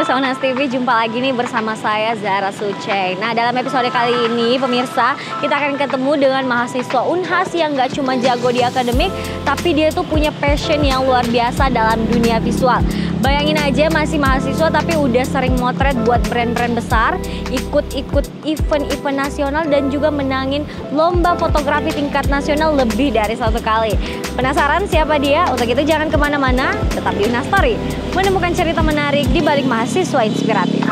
pemirsa Unhas TV, jumpa lagi nih bersama saya Zahra Suceng. Nah, dalam episode kali ini pemirsa, kita akan ketemu dengan mahasiswa Unhas yang gak cuma jago di akademik, tapi dia tuh punya passion yang luar biasa dalam dunia visual. Bayangin aja masih mahasiswa tapi udah sering motret buat brand-brand besar, ikut-ikut event-event nasional dan juga menangin lomba fotografi tingkat nasional lebih dari 1 kali. Penasaran siapa dia? Untuk itu jangan kemana-mana, tetap di Unhas Story, menemukan cerita menarik di balik mahasiswa inspiratif.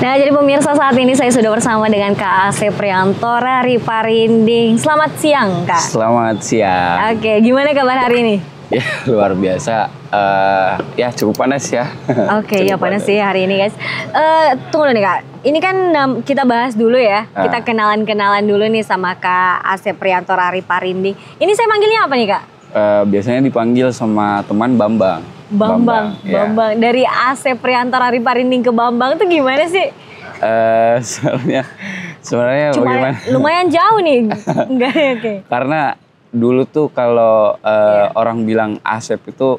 Nah, jadi pemirsa, saat ini saya sudah bersama dengan Kak Asep Prianto Rariparinding. Selamat siang, Kak. Selamat siang. Oke, gimana kabar hari ini? Ya, luar biasa. Ya, cukup panas ya. Oke, ya panas sih hari ini, guys. Tunggu dulu nih, Kak. Ini kan kita bahas dulu ya. Kita kenalan-kenalan dulu nih sama Kak Asep Prianto Rariparinding. Ini saya manggilnya apa nih, Kak? Biasanya dipanggil sama teman Bambang. Bambang. Ya. Dari Asep Prianto Rariparinding ke Bambang tuh gimana sih? Sebenarnya bagaimana? Lumayan jauh nih. Enggak ya, oke. Karena dulu tuh kalau orang bilang Asep itu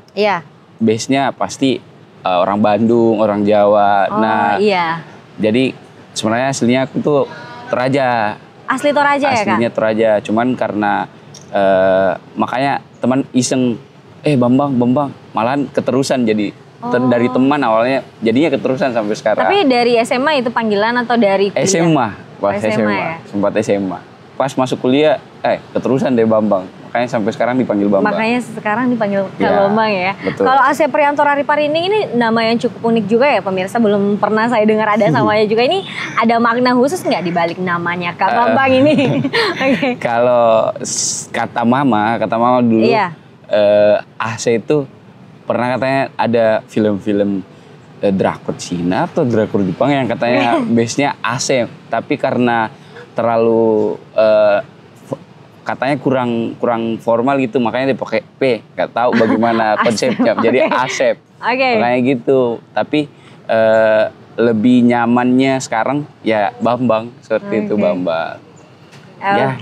base-nya pasti orang Bandung, orang Jawa. Jadi sebenarnya aslinya aku tuh Toraja. Asli Toraja ya, Kak? Aslinya Toraja, cuman karena makanya teman iseng, Bambang, malahan keterusan jadi dari teman awalnya jadinya keterusan sampai sekarang. Tapi dari SMA itu panggilan atau dari kuliah? SMA, ya? Sempat SMA. Pas masuk kuliah, keterusan deh Bambang. Makanya sampai sekarang dipanggil Bambang. Makanya sekarang dipanggil Bambang ya. Betul. Kalau Asep Prianto Rariparinding ini nama yang cukup unik juga ya pemirsa. Belum pernah saya dengar ada namanya juga. Ini ada makna khusus nggak di balik namanya Kak Bambang ini? Okay. Kalau kata mama dulu, AC itu pernah katanya ada film-film drakor Cina atau drakor Jepang yang katanya base-nya AC. Tapi karena terlalu katanya kurang formal gitu, makanya dipakai P. Gak tahu bagaimana konsepnya. Jadi Asep. Makanya gitu. Tapi lebih nyamannya sekarang ya Bambang, seperti itu Bambang. Ya,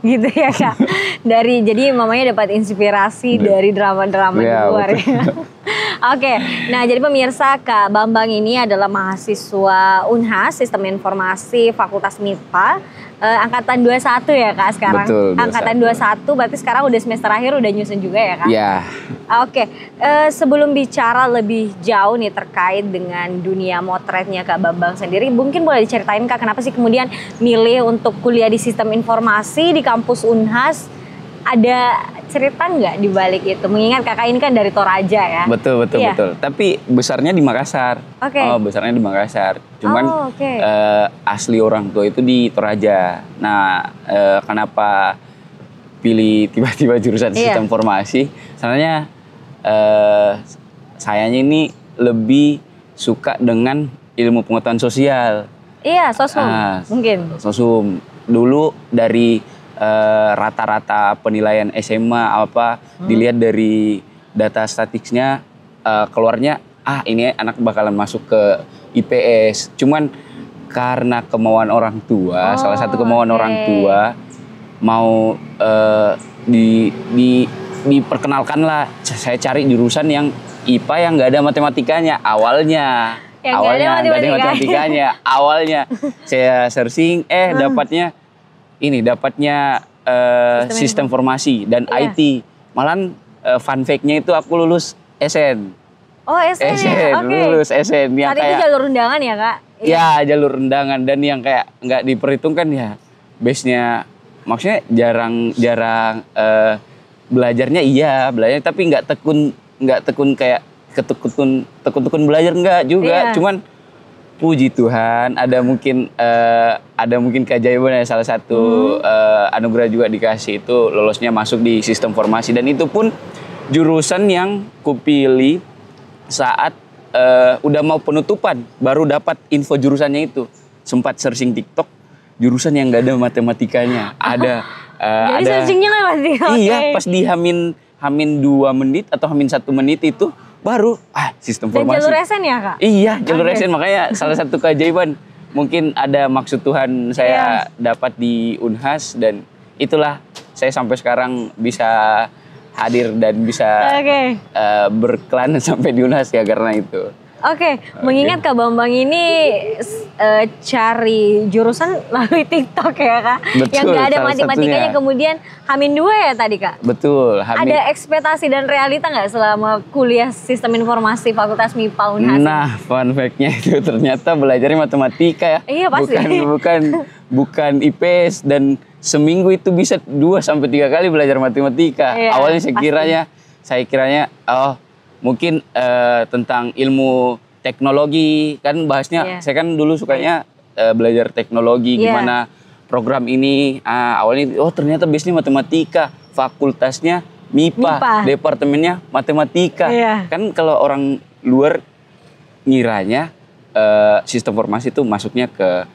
gitu ya, Kak. Jadi mamanya dapat inspirasi dari drama-drama di luar ya. Oke, nah jadi pemirsa, Kak Bambang ini adalah mahasiswa Unhas Sistem Informasi Fakultas MIPA, angkatan 21 ya, Kak, sekarang. Betul, 21. Angkatan 21, berarti sekarang udah semester akhir, udah nyusun juga ya, Kak? Iya. Oke, sebelum bicara lebih jauh nih terkait dengan dunia motretnya Kak Bambang sendiri, mungkin boleh diceritain, Kak, kenapa sih kemudian milih untuk kuliah di Sistem Informasi di kampus Unhas? Ada cerita nggak di balik itu? Mengingat kakak ini kan dari Toraja ya. Betul. Tapi besarnya di Makassar. Besarnya di Makassar. Cuman asli orang tua itu di Toraja. Nah, kenapa pilih tiba-tiba jurusan Sistem Informasi? Sebenarnya sayanya ini lebih suka dengan ilmu pengetahuan sosial. Iya, sosum mungkin. Sosum. Dulu dari rata-rata penilaian SMA dilihat dari data statistiknya keluarnya ini anak bakalan masuk ke IPS. Cuman karena kemauan orang tua, salah satu kemauan orang tua mau diperkenalkan lah, saya cari jurusan yang IPA yang nggak ada matematikanya awalnya. Awalnya nggak ada matematikanya. Awalnya saya searching, dapatnya sistem informasi dan IT. Malahan fun fact-nya itu aku lulus SN. Oh SN, lulus SN. Saat itu jalur undangan ya Kak? Ya jalur undangan, dan yang kayak nggak diperhitungkan ya base-nya, maksudnya jarang belajarnya belajar tapi nggak tekun kayak tekun belajar enggak juga. Cuman puji Tuhan ada mungkin keajaiban ya, salah satu anugerah juga dikasih, itu lolosnya masuk di sistem informasi, dan itu pun jurusan yang kupilih saat udah mau penutupan, baru dapat info jurusannya itu. Sempat searching TikTok jurusan yang nggak ada matematikanya. Jadi searchingnya lewat TikTok. Iya, pas di Hamin 2 menit atau Hamin 1 menit itu baru sistem informasi. Dan jalur SN ya Kak? Iya, jalur SN, makanya salah satu keajaiban. Mungkin ada maksud Tuhan saya dapat di Unhas, dan itulah saya sampai sekarang bisa hadir dan bisa berkelana sampai di Unhas ya karena itu. Mengingat Kak Bambang ini cari jurusan melalui TikTok ya Kak? Betul, yang nggak ada matematikanya, kemudian Hamin 2 ya tadi Kak? Betul. Ada ekspektasi dan realita nggak selama kuliah sistem informasi Fakultas MIPA Unhas? Nah, fun fact-nya itu ternyata belajarnya matematika ya. Iya pasti. Bukan IPS, dan seminggu itu bisa 2-3 kali belajar matematika. Awalnya saya kiranya mungkin tentang ilmu teknologi, kan bahasnya saya kan dulu sukanya belajar teknologi, gimana program ini. Awalnya ternyata base-nya matematika, fakultasnya MIPA. Departemennya matematika. Kan kalau orang luar ngiranya sistem informasi itu masuknya ke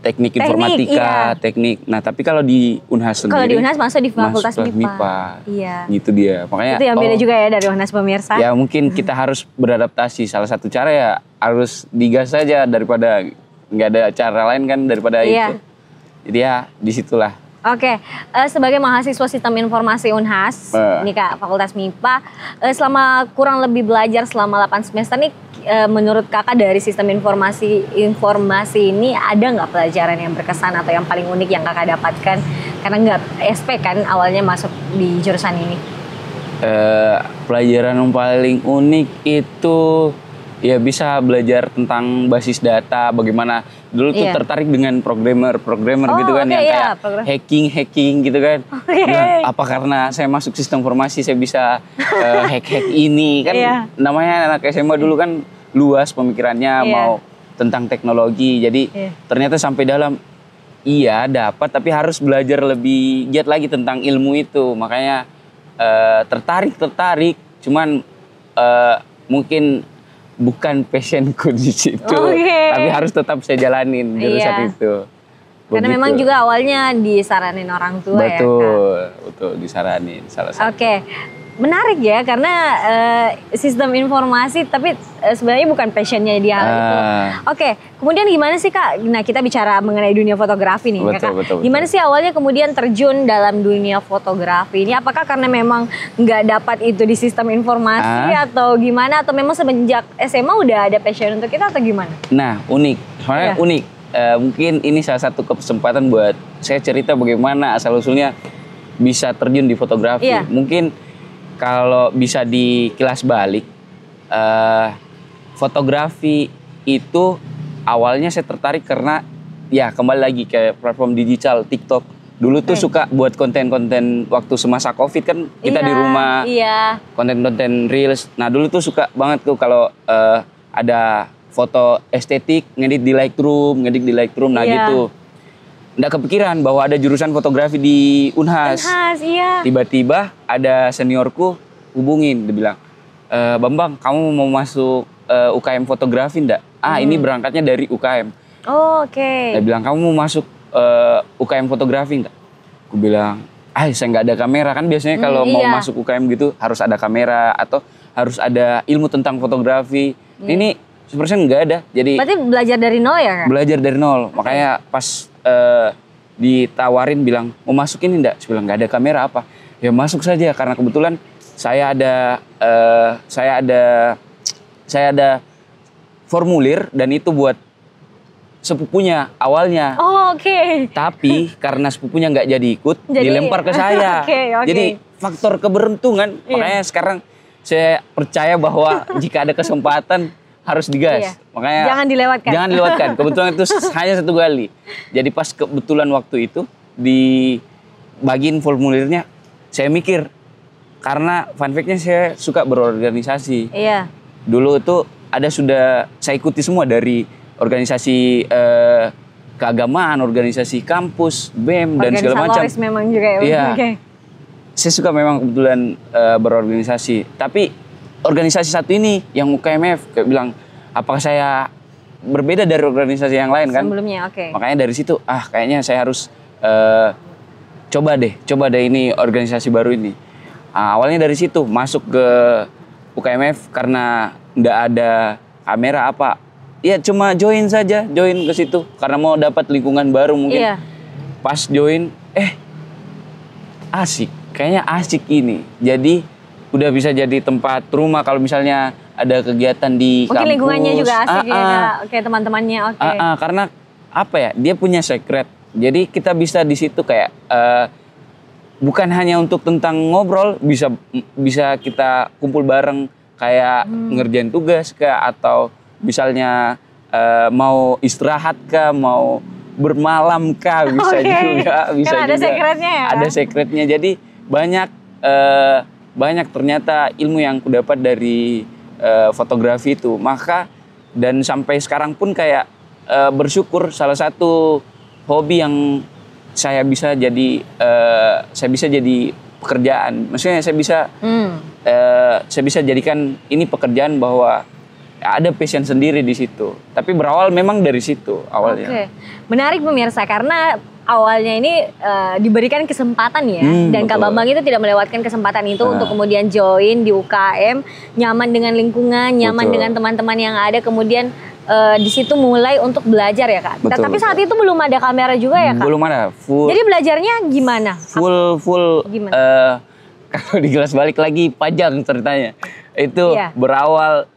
teknik informatika, teknik. Nah, tapi kalau di Unhas sendiri, kalau di Unhas masuk di Fakultas MIPA. Iya. Gitu dia. Makanya itu yang beda juga ya dari Unhas pemirsa. Ya mungkin kita harus beradaptasi. Salah satu cara ya harus digas saja, daripada nggak ada cara lain kan daripada itu. Jadi ya disitulah. Sebagai mahasiswa sistem informasi Unhas, ini Kak, Fakultas MIPA, selama kurang lebih belajar selama 8 semester nih, menurut Kakak dari sistem informasi ini ada nggak pelajaran yang berkesan atau yang paling unik yang Kakak dapatkan? Karena nggak SP kan awalnya masuk di jurusan ini. Pelajaran yang paling unik itu ya bisa belajar tentang basis data, bagaimana dulu tuh tertarik dengan programmer gitu kan, yang kayak hacking gitu kan. Nah, apa karena saya masuk sistem informasi saya bisa hack ini kan, namanya anak SMA dulu kan luas pemikirannya, mau tentang teknologi, jadi ternyata sampai dalam dapat, tapi harus belajar lebih giat lagi tentang ilmu itu. Makanya tertarik cuman mungkin bukan passionku di situ, tapi harus tetap saya jalanin jurusan itu. Karena memang juga awalnya disaranin orang tua. Betul disaranin salah satu. Menarik ya, karena sistem informasi tapi sebenarnya bukan passionnya dia itu. Kemudian gimana sih Kak? Nah, kita bicara mengenai dunia fotografi nih Kak. Gimana sih awalnya kemudian terjun dalam dunia fotografi ini? Apakah karena memang nggak dapat itu di sistem informasi atau gimana? Atau memang semenjak SMA udah ada passion untuk kita atau gimana? Nah, unik. Soalnya unik. Mungkin ini salah satu kesempatan buat saya cerita bagaimana asal-usulnya bisa terjun di fotografi. Mungkin kalau bisa dikilas balik, fotografi itu awalnya saya tertarik karena kembali lagi ke platform digital TikTok. Dulu tuh suka buat konten-konten waktu semasa COVID kan, kita di rumah, konten-konten reels. Nah dulu tuh suka banget tuh kalau ada foto estetik, ngedit di Lightroom, nah gitu. Nggak kepikiran bahwa ada jurusan fotografi di Unhas. Tiba-tiba ada seniorku hubungin, dia bilang, Bambang, kamu mau masuk UKM fotografi enggak? Ini berangkatnya dari UKM. Dia bilang, kamu mau masuk UKM fotografi enggak? Aku bilang, saya nggak ada kamera. Kan biasanya kalau mau masuk UKM gitu harus ada kamera atau harus ada ilmu tentang fotografi. Ini 100% nggak ada. Jadi berarti belajar dari nol ya Kak? Belajar dari nol. Makanya pas ditawarin bilang, mau masuk ini enggak? Saya bilang, nggak ada kamera apa? Ya masuk saja, karena kebetulan saya ada formulir dan itu buat sepupunya awalnya. Oh, oke. Tapi karena sepupunya nggak jadi ikut, dilempar ke saya. Jadi faktor keberuntungan. Makanya sekarang saya percaya bahwa jika ada kesempatan harus digas. Makanya jangan dilewatkan. Kebetulan itu hanya 1 kali. Jadi pas kebetulan waktu itu dibagiin formulirnya, saya mikir, karena fun fact-nya saya suka berorganisasi. Iya. Dulu itu saya ikuti semua dari organisasi keagamaan, organisasi kampus, BEM dan segala macam. Organisatoris memang juga ya. Iya. Saya suka memang kebetulan berorganisasi. Tapi organisasi satu ini yang UKMF kayak bilang, apakah saya berbeda dari organisasi yang lain kan? Sebelumnya, oke. Makanya dari situ, kayaknya saya harus coba deh ini organisasi baru ini. Awalnya dari situ masuk ke UKMF karena nggak ada kamera apa. Ya cuma join ke situ karena mau dapat lingkungan baru mungkin. Iya. Pas join, asik, kayaknya asik ini. Jadi udah bisa jadi tempat rumah kalau misalnya ada kegiatan di mungkin kampus. Lingkungannya juga asik ya Kak. Oke, teman-temannya oke. Karena apa ya, dia punya secret. Jadi kita bisa di situ kayak bukan hanya untuk tentang ngobrol, bisa kita kumpul bareng kayak ngerjain tugas kah, atau misalnya mau istirahat kah, mau bermalam kah, bisa juga. Bisa kan ada juga. Secretnya ya? Ada secretnya. Jadi banyak ternyata ilmu yang aku dapat dari fotografi itu. Dan sampai sekarang pun kayak bersyukur, salah satu hobi yang saya bisa jadi pekerjaan. Maksudnya saya bisa jadikan ini pekerjaan, bahwa ada passion sendiri di situ. Tapi berawal memang dari situ awalnya. Oke. Menarik pemirsa, karena awalnya ini diberikan kesempatan ya, dan Kak Bambang itu tidak melewatkan kesempatan itu untuk kemudian join di UKM, nyaman dengan lingkungan, nyaman dengan teman-teman yang ada, kemudian di situ mulai untuk belajar ya Kak. Tapi saat itu belum ada kamera juga ya Kak? Belum ada. Full. Jadi belajarnya gimana? Full. Gimana? Kalau digelas balik lagi panjang ceritanya. Itu berawal,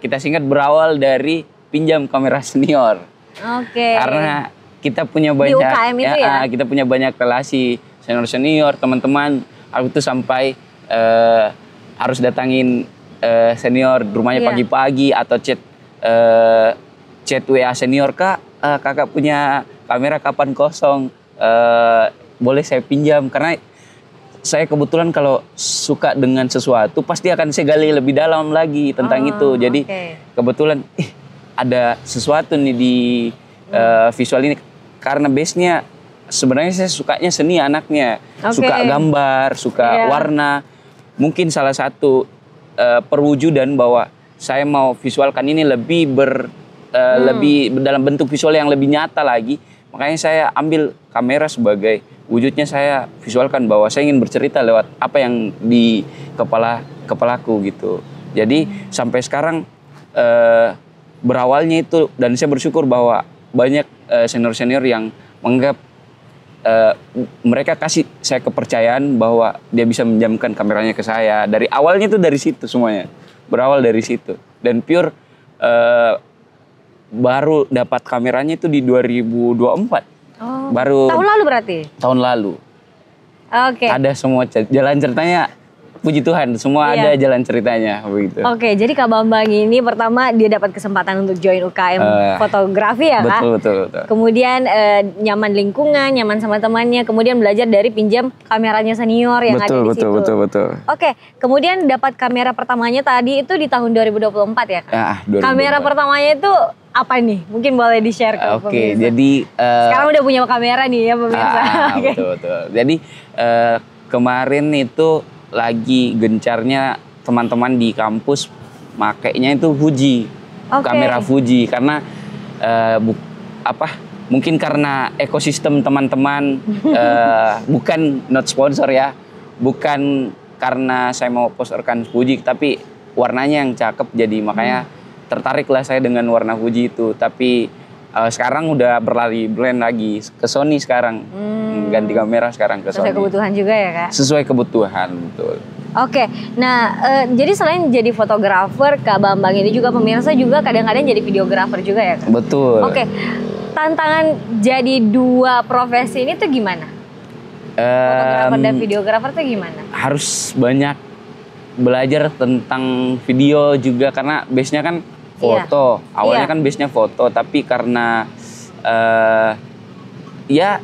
kita singkat berawal dari pinjam kamera senior. Oke. Karena kita punya banyak, di UKM itu ya? Kita punya banyak relasi senior teman-teman. Aku tuh sampai harus datangin senior rumahnya pagi-pagi, atau chat WA senior, kakak punya kamera kapan kosong, boleh saya pinjam? Karena saya kebetulan kalau suka dengan sesuatu pasti akan saya gali lebih dalam lagi tentang itu. Jadi kebetulan ada sesuatu nih di visual ini. Karena base-nya sebenarnya saya sukanya seni anaknya. Suka gambar, suka warna. Mungkin salah satu perwujudan bahwa saya mau visualkan ini lebih dalam bentuk visual yang lebih nyata lagi. Makanya saya ambil kamera sebagai wujudnya, saya visualkan bahwa saya ingin bercerita lewat apa yang di kepalaku gitu. Jadi sampai sekarang berawalnya itu, dan saya bersyukur bahwa banyak senior-senior yang menganggap mereka kasih saya kepercayaan bahwa dia bisa menjamkan kameranya ke saya. Dari awalnya itu dari situ semuanya. Berawal dari situ. Dan pure baru dapat kameranya itu di 2024. Baru tahun lalu berarti? Tahun lalu. Oke. Ada semua jalan ceritanya. Puji Tuhan, semua ada jalan ceritanya begitu. Oke, jadi Kak Bambang ini pertama dia dapat kesempatan untuk join UKM fotografi ya Kak? Betul. Kemudian nyaman lingkungan, nyaman sama temannya, kemudian belajar dari pinjam kameranya senior yang ada di situ. Betul. Oke, kemudian dapat kamera pertamanya tadi itu di tahun 2024 ya Kak? 2024. Kamera pertamanya itu apa nih? Mungkin boleh di-share ke pemirsa. Oke, jadi sekarang udah punya kamera nih ya pemirsa. Betul. Jadi kemarin itu lagi gencarnya teman-teman di kampus makainya itu Fuji, kamera Fuji, karena mungkin karena ekosistem teman-teman, bukan not sponsor ya, bukan karena saya mau posterkan Fuji, tapi warnanya yang cakep, jadi makanya tertariklah saya dengan warna Fuji itu. Tapi sekarang udah berlari blend lagi ke Sony sekarang. Ganti kamera sekarang ke Sony. Sesuai kebutuhan juga ya Kak? Sesuai kebutuhan, betul. Oke, nah jadi selain jadi fotografer, Kak Bambang ini juga pemirsa juga kadang-kadang jadi videografer juga ya Kak? Betul. Oke, tantangan jadi dua profesi ini tuh gimana? Fotografer dan videografer tuh gimana? Harus banyak belajar tentang video juga karena base-nya kan foto. Awalnya kan base-nya foto, tapi karena ya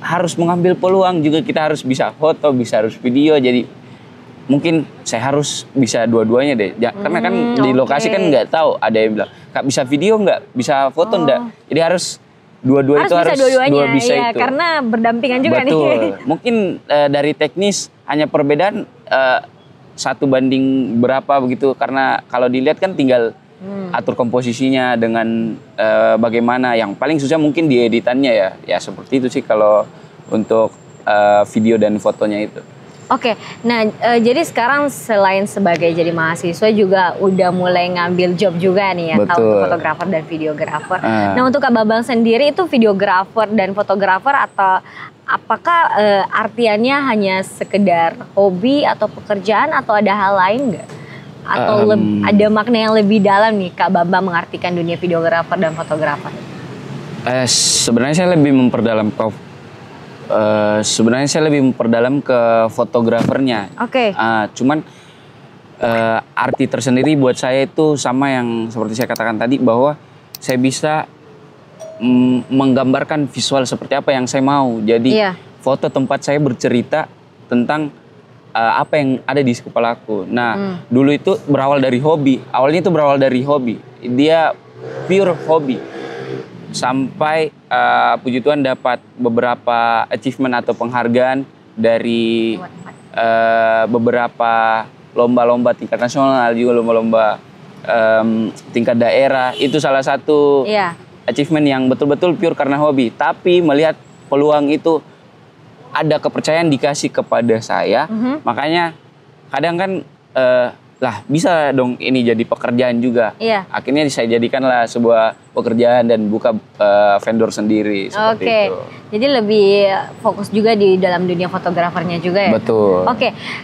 harus mengambil peluang juga, kita harus bisa foto, bisa harus video, jadi mungkin saya harus bisa dua-duanya deh. Karena kan di lokasi kan nggak tahu, ada yang bilang Kak bisa video nggak, bisa foto nggak, jadi harus dua-dua itu harus dua bisa iya, itu. Karena berdampingan juga nih. Betul. Mungkin dari teknis hanya perbedaan 1 banding berapa begitu, karena kalau dilihat kan tinggal atur komposisinya dengan bagaimana. Yang paling susah mungkin di editannya ya seperti itu sih kalau untuk video dan fotonya itu. Oke, nah jadi sekarang selain sebagai jadi mahasiswa juga udah mulai ngambil job juga nih ya, untuk fotografer dan videografer. Nah untuk Kak Bambang sendiri itu videografer dan fotografer atau apakah artiannya hanya sekedar hobi atau pekerjaan atau ada hal lain nggak? Atau ada makna yang lebih dalam nih Kak Bambang mengartikan dunia videografer dan fotografer? Sebenarnya saya lebih memperdalam ke fotografernya. Oke. Cuman arti tersendiri buat saya itu sama yang seperti saya katakan tadi, bahwa saya bisa menggambarkan visual seperti apa yang saya mau. Jadi foto tempat saya bercerita tentang apa yang ada di kepalaku. Nah, dulu itu berawal dari hobi. Awalnya itu berawal dari hobi. Dia pure hobi. Sampai puji Tuhan dapat beberapa achievement atau penghargaan dari beberapa lomba-lomba tingkat nasional, juga lomba-lomba tingkat daerah. Itu salah satu achievement yang betul-betul pure karena hobi. Tapi melihat peluang itu, ada kepercayaan dikasih kepada saya, makanya kadang kan lah bisa dong ini jadi pekerjaan juga. Akhirnya saya jadikanlah sebuah pekerjaan dan buka vendor sendiri seperti itu. Jadi lebih fokus juga di dalam dunia fotografernya juga ya? Betul.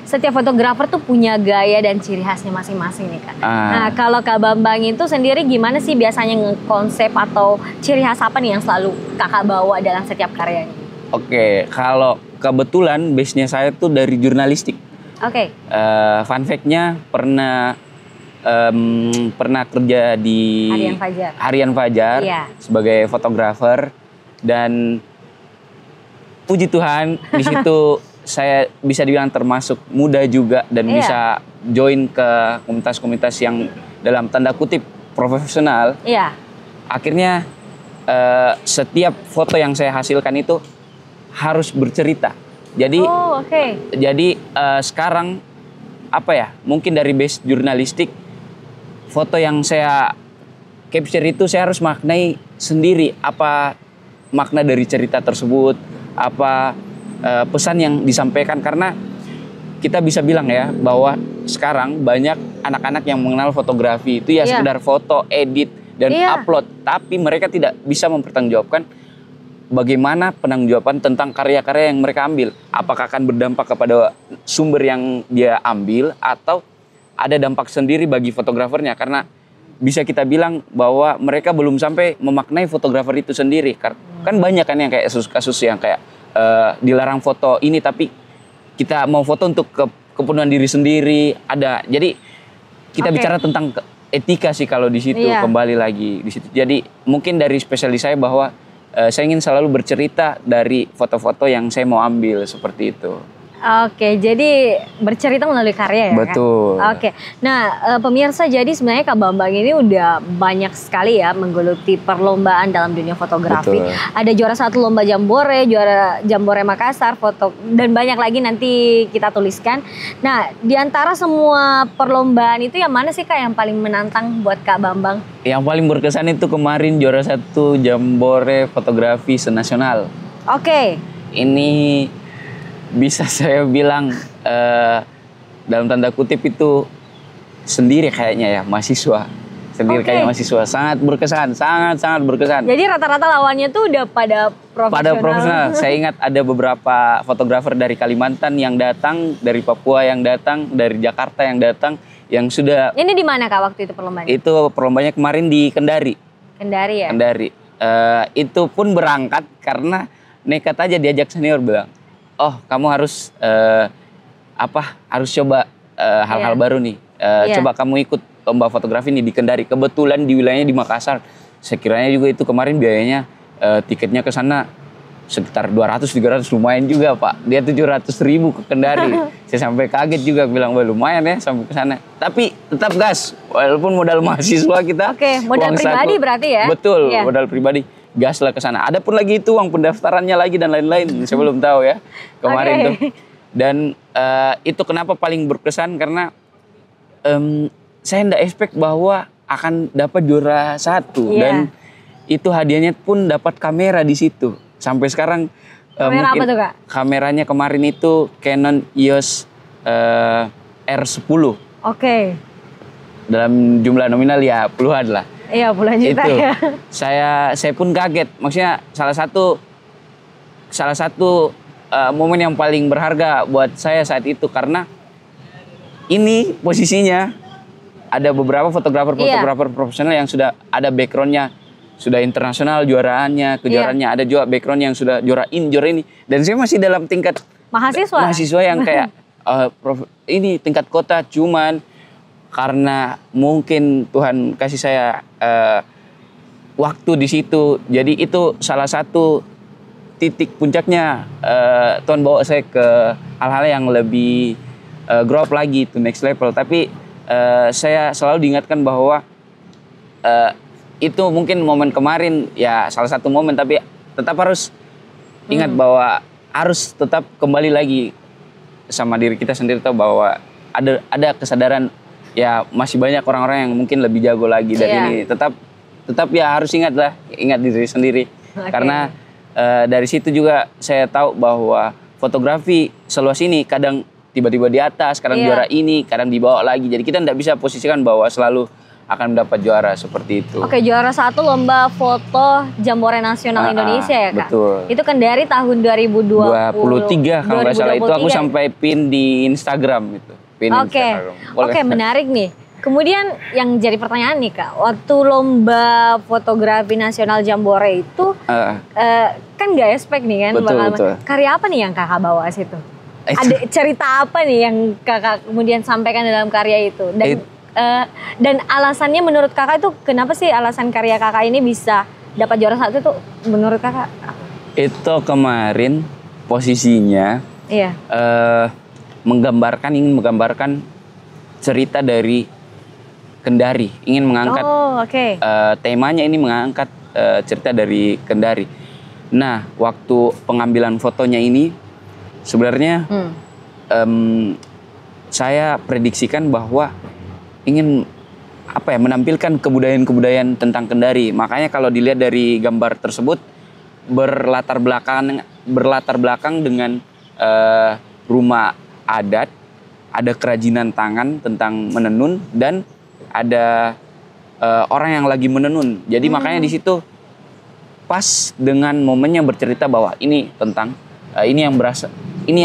Setiap fotografer tuh punya gaya dan ciri khasnya masing-masing nih Kak. Nah kalau Kak Bambang itu sendiri gimana sih biasanya ngekonsep atau ciri khas apa nih yang selalu Kakak bawa dalam setiap karyanya? Kalau kebetulan base-nya saya tuh dari jurnalistik. Fun fact-nya pernah kerja di Harian Fajar sebagai fotografer, dan puji Tuhan di situ saya bisa dibilang termasuk muda juga dan bisa join ke komunitas-komunitas yang dalam tanda kutip profesional. Akhirnya setiap foto yang saya hasilkan itu harus bercerita. Jadi, sekarang apa ya? Mungkin dari base jurnalistik, foto yang saya capture itu saya harus maknai sendiri apa makna dari cerita tersebut, apa pesan yang disampaikan, karena kita bisa bilang ya bahwa sekarang banyak anak-anak yang mengenal fotografi itu sekedar foto, edit dan upload, tapi mereka tidak bisa mempertanggungjawabkan bagaimana penanggung-jawaban tentang karya-karya yang mereka ambil. Apakah akan berdampak kepada sumber yang dia ambil atau ada dampak sendiri bagi fotografernya. Karena bisa kita bilang bahwa mereka belum sampai memaknai fotografer itu sendiri. Kan banyak kan yang kayak kasus-kasus yang kayak dilarang foto ini tapi kita mau foto untuk kepenuhan diri sendiri. Ada. Jadi kita bicara tentang etika sih kalau di situ, kembali lagi di situ. Jadi mungkin dari spesialis saya bahwa saya ingin selalu bercerita dari foto-foto yang saya mau ambil seperti itu. Jadi bercerita melalui karya ya? Betul. Nah pemirsa, jadi sebenarnya Kak Bambang ini udah banyak sekali ya menggeluti perlombaan dalam dunia fotografi. Ada juara 1 lomba Jambore, juara Jambore Makassar, foto, dan banyak lagi nanti kita tuliskan. Nah di antara semua perlombaan itu yang mana sih Kak yang paling menantang buat Kak Bambang? Yang paling berkesan itu kemarin juara 1 Jambore Fotografi Senasional. Ini bisa saya bilang dalam tanda kutip itu sendiri kayaknya ya, mahasiswa. Sendiri kayak mahasiswa, sangat berkesan, sangat berkesan. Jadi rata-rata lawannya tuh udah pada profesional. Saya ingat ada beberapa fotografer dari Kalimantan yang datang, dari Papua yang datang, dari Jakarta yang datang, yang sudah. Ini di mana Kak waktu itu perlombanya? Itu perlombanya kemarin di Kendari. Kendari ya? Kendari. Itu pun berangkat karena nekat aja diajak senior bilang, oh kamu harus harus coba hal-hal baru nih. Coba kamu ikut lomba fotografi ini di Kendari. Kebetulan di wilayahnya di Makassar. Sekiranya juga itu kemarin biayanya tiketnya ke sana sekitar 200-300, lumayan juga Pak. Dia 700.000 ke Kendari. Saya sampai kaget juga bilang, wah lumayan ya sampai ke sana. Tapi tetap gas, walaupun modal mahasiswa kita. Oke, modal pribadi berarti ya? Betul, modal pribadi. Gas lah ke sana. Ada pun lagi itu uang pendaftarannya lagi dan lain-lain. Saya belum tahu ya kemarin tuh. Dan itu kenapa paling berkesan karena saya nggak expect bahwa akan dapat juara 1 dan itu hadiahnya pun dapat kamera di situ. Sampai sekarang kamera apa tuh Kak? Kameranya kemarin itu Canon EOS R10. Oke. Dalam jumlah nominal ya puluhan lah. Iya, puluhan juta itu. Ya. Saya pun kaget. Maksudnya salah satu momen yang paling berharga buat saya saat itu karena ini posisinya ada beberapa fotografer profesional yang sudah ada backgroundnya, sudah internasional juaraannya, kejuaraannya, ada juga background yang sudah juara ini. Dan saya masih dalam tingkat mahasiswa yang kayak ini tingkat kota, cuman karena mungkin Tuhan kasih saya waktu di situ, jadi itu salah satu titik puncaknya Tuhan bawa saya ke hal-hal yang lebih grow up lagi, to next level. Tapi saya selalu diingatkan bahwa itu mungkin momen kemarin ya salah satu momen, tapi tetap harus ingat bahwa harus tetap kembali lagi sama diri kita sendiri, tahu bahwa ada kesadaran ya masih banyak orang-orang yang mungkin lebih jago lagi dari ini. Tetap ya harus ingat diri sendiri. Karena dari situ juga saya tahu bahwa fotografi seluas ini kadang tiba-tiba di atas, kadang juara ini, kadang dibawa lagi. Jadi kita tidak bisa posisikan bahwa selalu akan mendapat juara seperti itu. Oke, juara 1 lomba foto Jambore Nasional Indonesia ya Kak? Betul. Itu kan dari tahun 2023 kalau nggak salah. Itu aku sampai pin di Instagram itu. Oke, menarik nih. Kemudian yang jadi pertanyaan nih Kak, waktu lomba fotografi nasional Jambore itu kan nggak expect nih kan betul. Karya apa nih yang Kakak bawa situ? Ada cerita apa nih yang Kakak kemudian sampaikan dalam karya itu? Dan alasannya menurut Kakak itu kenapa sih alasan karya Kakak ini bisa dapat juara 1 itu menurut Kakak? Itu kemarin posisinya ingin menggambarkan cerita dari Kendari, ingin mengangkat temanya ini mengangkat cerita dari Kendari. Nah, waktu pengambilan fotonya ini sebenarnya saya prediksikan bahwa ingin menampilkan kebudayaan tentang Kendari. Makanya kalau dilihat dari gambar tersebut berlatar belakang dengan rumah adat, ada kerajinan tangan tentang menenun dan ada orang yang lagi menenun. Jadi makanya di situ pas dengan momennya bercerita bahwa ini tentang ini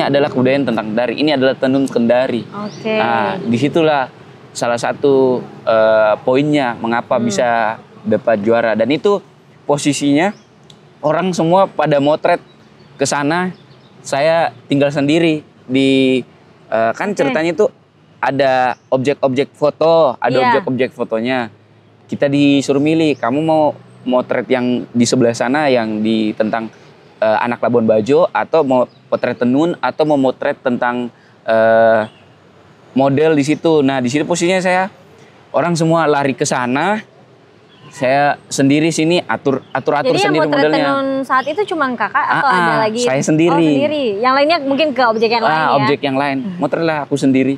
adalah kebudayaan tentang Kendari, ini adalah tenun Kendari. Nah, disitulah salah satu poinnya mengapa bisa dapat juara. Dan itu posisinya orang semua pada motret ke sana, saya tinggal sendiri di kan ceritanya itu ada objek-objek foto, ada objek-objek fotonya. Kita disuruh milih, kamu mau motret yang di sebelah sana yang di tentang anak Labuan Bajo, atau mau potret tenun, atau mau motret tentang model di situ. Nah, di situ posisinya saya, orang semua lari ke sana, saya sendiri sini atur Jadi sendiri modelnya. Jadi yang motret tenun saat itu cuma Kakak atau ada lagi? Saya sendiri. Oh, sendiri. Yang lainnya mungkin ke objek yang lain ya? Objek yang lain. Motretlah aku sendiri.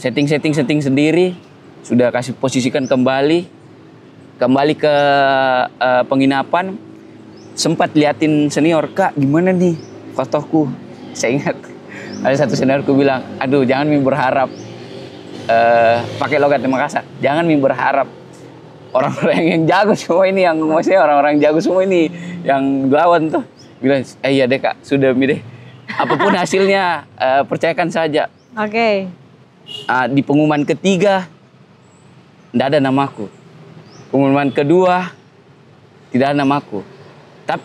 Setting sendiri. Sudah kasih posisikan kembali ke penginapan. Sempat liatin senior, Kak gimana nih fotoku? Saya ingat ada satu seniorku bilang, aduh jangan berharap pakai logat Makassar. Jangan berharap orang-orang yang jago semua ini, yang maksudnya orang-orang jago semua ini yang lawan tuh bilang, iya deh kak, sudah mi deh. Apapun hasilnya percayakan saja. Oke. Di pengumuman ketiga tidak ada namaku. Pengumuman kedua tidak ada namaku. Tapi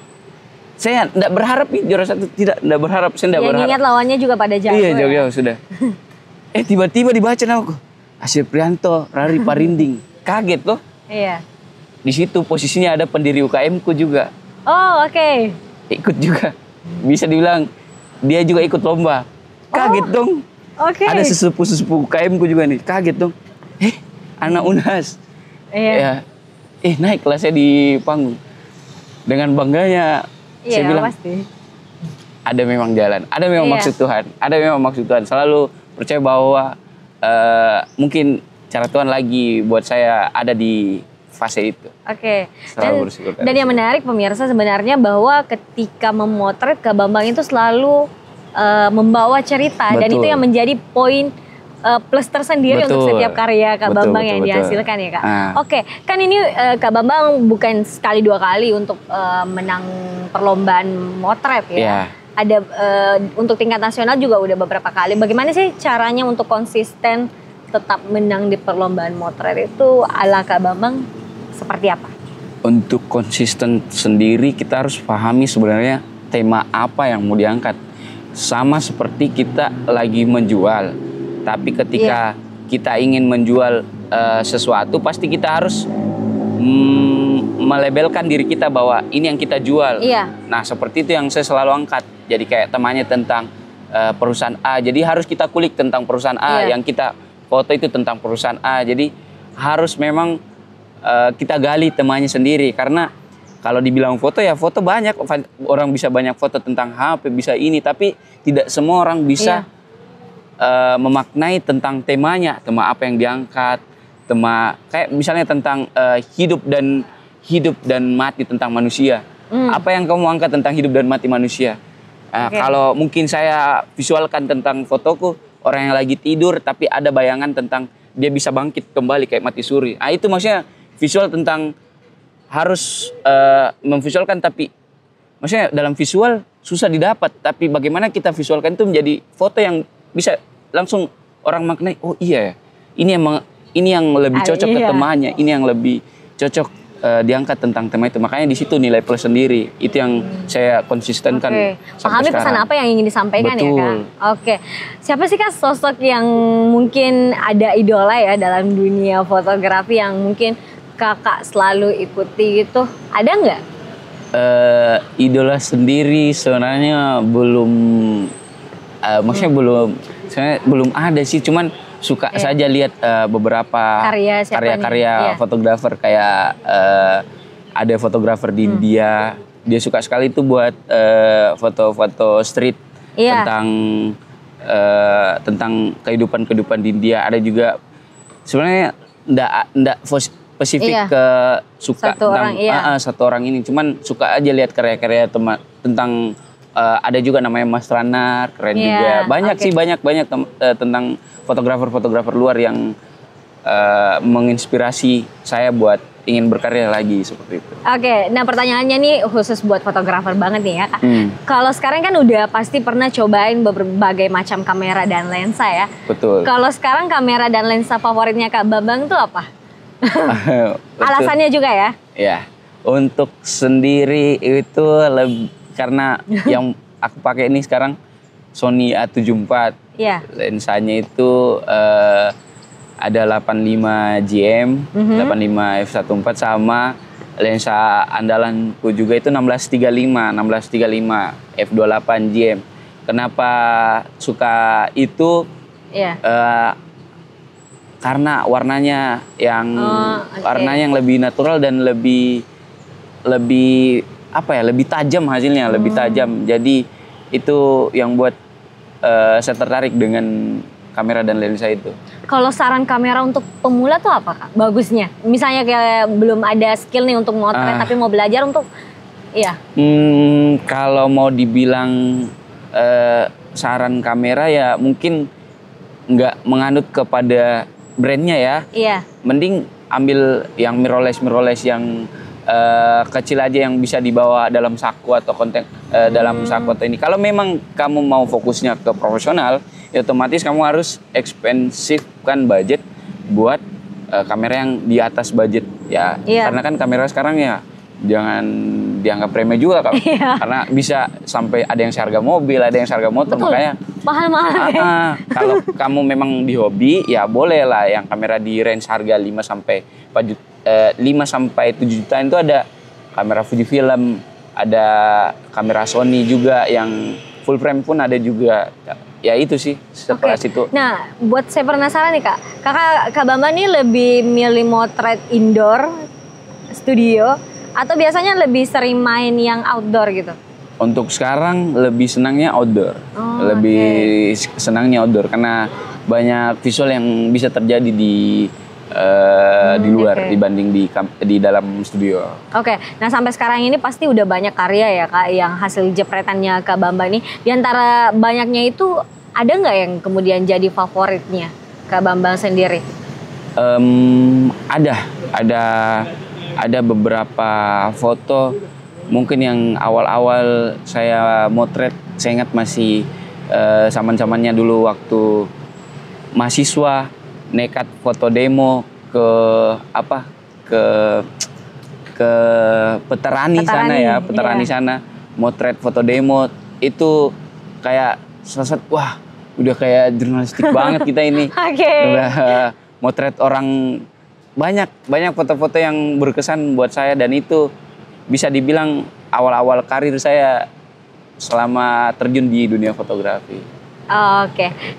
saya tidak berharap juara 1, tidak berharap, saya tidak berharap. Ingat lawannya juga pada jago. Iya, jago sudah. Tiba-tiba dibaca namaku. Asir Prianto, Rari Parinding. Kaget loh. Iya. Di situ posisinya ada pendiri UKM-ku juga. Oh, oke. Ikut juga. Bisa dibilang dia juga ikut lomba. Kaget dong. Oke. Ada sesepuh-sesepuh UKM-ku juga nih. Kaget dong. Anak Unhas. Iya. Ya. Naiklah saya di panggung. Dengan bangganya saya bilang, pasti. Ada memang jalan. Ada memang maksud Tuhan. Ada memang maksud Tuhan. Selalu percaya bahwa mungkin cara Tuhan lagi buat saya ada di fase itu. Oke. Dan yang menarik pemirsa sebenarnya bahwa ketika memotret Kak Bambang itu selalu membawa cerita. Dan itu yang menjadi poin plus tersendiri untuk setiap karya Kak Bambang yang dihasilkan ya Kak. Oke, kan ini Kak Bambang bukan sekali 2 kali untuk menang perlombaan motret ya. Ada untuk tingkat nasional juga udah beberapa kali. Bagaimana sih caranya untuk konsisten tetap menang di perlombaan motret itu ala Kak Bambang seperti apa? Untuk konsisten sendiri kita harus pahami sebenarnya tema apa yang mau diangkat. Sama seperti kita lagi menjual. Tapi ketika kita ingin menjual sesuatu pasti kita harus melabelkan diri kita bahwa ini yang kita jual. Nah seperti itu yang saya selalu angkat. Jadi kayak temanya tentang perusahaan A. Jadi harus kita kulik tentang perusahaan A. Yang kita foto itu tentang perusahaan A. Jadi harus memang kita gali temanya sendiri. Karena kalau dibilang foto ya foto banyak. Orang bisa banyak foto tentang HP, bisa ini. Tapi tidak semua orang bisa memaknai tentang temanya. Tema apa yang diangkat. Tema kayak misalnya tentang hidup dan mati tentang manusia. Apa yang kamu angkat tentang hidup dan mati manusia? Kalau mungkin saya visualkan tentang fotoku, orang yang lagi tidur tapi ada bayangan tentang dia bisa bangkit kembali kayak mati suri. Itu maksudnya visual tentang harus memvisualkan, tapi maksudnya dalam visual susah didapat. Tapi bagaimana kita visualkan itu menjadi foto yang bisa langsung orang maknai, oh iya ya, ini yang lebih cocok ke temanya, ini yang lebih cocok diangkat tentang tema itu. Makanya di situ nilai plus sendiri. Itu yang saya konsistenkan. Pahami pesan apa yang ingin disampaikan. Betul. Ya Kak. Oke. Siapa sih Kak sosok yang mungkin ada idola ya dalam dunia fotografi yang mungkin Kakak selalu ikuti gitu? Ada nggak? Idola sendiri sebenarnya belum, maksudnya belum ada sih. Cuman suka saja lihat beberapa karya-karya fotografer kayak ada fotografer di India, dia suka sekali itu buat foto-foto street tentang kehidupan di India. Ada juga sebenarnya ndak spesifik ke suka satu orang ini, cuman suka aja lihat karya-karya tentang ada juga namanya Mas Ranar, keren juga. Banyak sih banyak tentang fotografer luar yang menginspirasi saya buat ingin berkarya lagi seperti itu. Oke, nah pertanyaannya nih khusus buat fotografer banget nih ya Kak. Kalau sekarang kan udah pasti pernah cobain berbagai macam kamera dan lensa ya. Betul. Kalau sekarang kamera dan lensa favoritnya Kak Bambang tuh apa? Alasannya juga ya? Ya, untuk sendiri itu karena yang aku pakai ini sekarang Sony A74. Lensanya itu ada 85 GM, 85 f1.4 sama lensa andalanku juga itu 1635 f28 GM. Kenapa suka itu? Karena warnanya yang lebih natural dan lebih tajam hasilnya, lebih tajam. Jadi itu yang buat saya tertarik dengan kamera dan lensa itu. Kalau saran kamera untuk pemula tuh apa Kak? Bagusnya? Misalnya kayak belum ada skill nih untuk motret tapi mau belajar untuk kalau mau dibilang saran kamera ya mungkin nggak menganut kepada brandnya ya. Iya. Mending ambil yang mirrorless yang kecil aja yang bisa dibawa dalam saku atau dalam saku atau ini. Kalau memang kamu mau fokusnya ke profesional, ya otomatis kamu harus expensifkan budget buat kamera yang di atas budget ya. Karena kan kamera sekarang ya jangan dianggap remeh juga karena bisa sampai ada yang seharga mobil, ada yang seharga motor. Betul. Makanya mahal-mahal. Kalau kamu memang di hobi ya boleh lah yang kamera di range harga 5 sampai 7 jutaan itu ada kamera Fujifilm, ada kamera Sony juga yang full frame pun ada juga. Ya itu sih setelah situ. Nah, buat saya penasaran nih Kak Bambang nih lebih milih motret indoor studio atau biasanya lebih sering main yang outdoor gitu? Untuk sekarang lebih senangnya outdoor. Lebih senangnya outdoor karena banyak visual yang bisa terjadi di luar dibanding di dalam studio. Nah sampai sekarang ini pasti udah banyak karya ya Kak yang hasil jepretannya Kak Bambang ini. Di antara banyaknya itu ada nggak yang kemudian jadi favoritnya Kak Bambang sendiri? Ada beberapa foto mungkin yang awal-awal saya motret, saya ingat masih zaman-zamannya dulu waktu mahasiswa nekat foto demo ke Peterani sana motret foto demo itu kayak seset wah udah kayak jurnalistik banget kita ini. Udah motret orang banyak foto-foto yang berkesan buat saya dan itu bisa dibilang awal-awal karir saya selama terjun di dunia fotografi.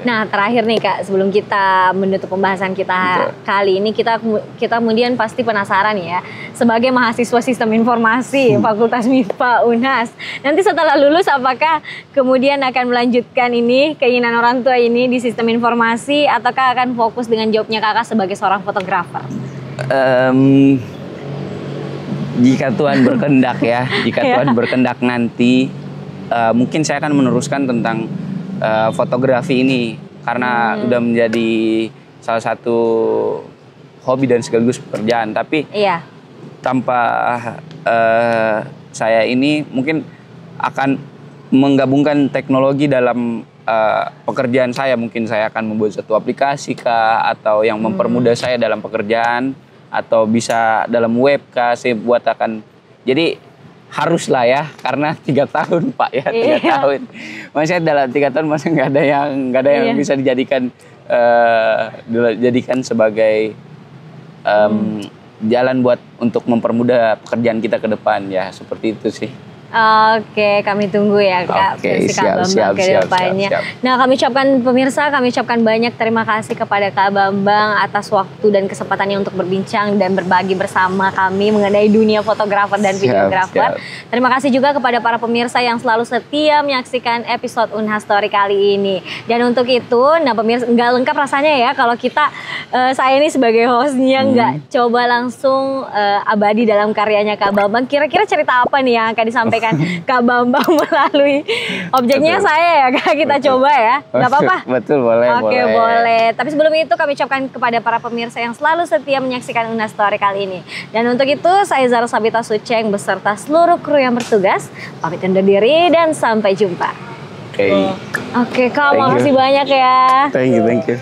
Nah terakhir nih Kak, sebelum kita menutup pembahasan kita kali ini, kita kemudian pasti penasaran ya, sebagai mahasiswa sistem informasi Fakultas MIPA Unhas, nanti setelah lulus apakah kemudian akan melanjutkan ini keinginan orang tua ini di sistem informasi ataukah akan fokus dengan jobnya Kakak sebagai seorang fotografer? Jika Tuhan berkehendak ya, Tuhan berkehendak nanti mungkin saya akan meneruskan tentang fotografi ini karena udah menjadi salah satu hobi dan sekaligus pekerjaan. Tapi tanpa saya ini mungkin akan menggabungkan teknologi dalam pekerjaan saya. Mungkin saya akan membuat satu aplikasi kah atau yang mempermudah saya dalam pekerjaan atau bisa dalam web kah saya buat akan. Jadi haruslah ya karena 3 tahun Pak ya 3 tahun. Maksudnya dalam 3 tahun masa nggak ada yang bisa dijadikan sebagai jalan buat untuk mempermudah pekerjaan kita ke depan ya seperti itu sih. Kami tunggu ya Kak, Kak Bambang ke depannya. Nah kami ucapkan banyak terima kasih kepada Kak Bambang atas waktu dan kesempatannya untuk berbincang dan berbagi bersama kami mengenai dunia fotografer dan videografer. Terima kasih juga kepada para pemirsa yang selalu setia menyaksikan episode Unhas Story kali ini. Dan untuk itu, nah pemirsa nggak lengkap rasanya ya kalau saya ini sebagai hostnya nggak coba langsung abadi dalam karyanya Kak Bambang. Kira-kira cerita apa nih yang akan disampaikan Kak Bambang melalui objeknya saya ya Kak, kita coba ya, nggak apa-apa? Betul, boleh. Boleh. Tapi sebelum itu kami ucapkan kepada para pemirsa yang selalu setia menyaksikan Unhas Story kali ini. Dan untuk itu saya Zara Sabita Sucheng beserta seluruh kru yang bertugas pamit undur diri dan sampai jumpa. Kak, makasih banyak ya. Thank you.